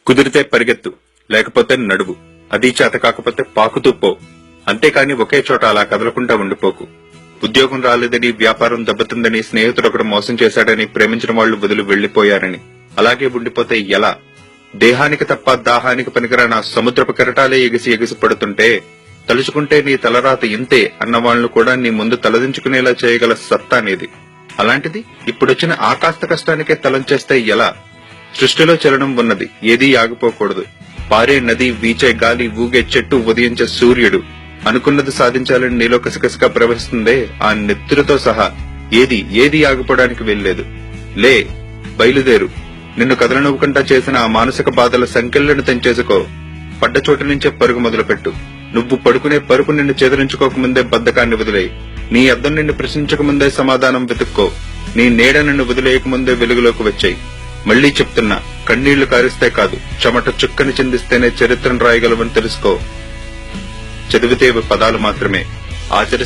కుదిరితే పరిగెత్తు, లేకపోతే నడువు, అదీ చేత కాకపోతే పాకుతూ పో. అంతేకాని ఒకే చోట అలా కదలకుండా ఉండిపోకు. ఉద్యోగం రాలేదని, వ్యాపారం దెబ్బతిందని, స్నేహితుడొకడు మోసం చేశాడని, ప్రేమించిన వాళ్లు వదిలి వెళ్లిపోయారని అలాగే ఉండిపోతే ఎలా? దేహానికి తప్ప దాహానికి పనికిరాన సముద్రపు కెరటాలే ఎగిసి ఎగిసి పడుతుంటే తలుచుకుంటే నీ తలరాత ఇంతే అన్నవాళ్లు కూడా నీ ముందు తలదించుకునేలా చేయగల సత్తా నీది. అలాంటిది ఇప్పుడొచ్చిన ఆకాస్త కష్టానికే తలంచేస్తే ఎలా? సృష్టిలో చలనం ఉన్నది, ఏదీ ఆగిపోకూడదు. పారే నది, వీచే గాలి, ఊగే చెట్టు, ఉదయించే సూర్యుడు అనుకున్నది సాధించాలని నీలో కసికసిగా ప్రవహిస్తుందే, ఆ నెత్తురుతో సహా ఏది ఆగిపోవడానికి వీల్లేదు. లే, బయలుదేరు. నిన్ను కదలనివ్వకుండా చేసిన ఆ మానసిక బాధల సంకెళ్లను తెంచేసుకో. పడ్డ చోటు నుంచే పరుగు మొదలుపెట్టు. నువ్వు పడుకునే పరుపు నిన్ను చెదరించుకోకముందే బద్ధకాన్ని వదిలేయి. నీ అద్దం నిన్ను ప్రశ్నించకముందే సమాధానం వెతుక్కో. నీ నీడ నిన్ను వదిలేయకముందే వెలుగులోకి వచ్చాయి. మళ్లీ చెప్తున్నా, కన్నీళ్లు కారిస్తే కాదు, చెమట చుక్కని చిందిస్తేనే చరిత్రను రాయగలవని తెలుసుకో. చదివితే పదాలు మాత్రమే, ఆచరిస్తే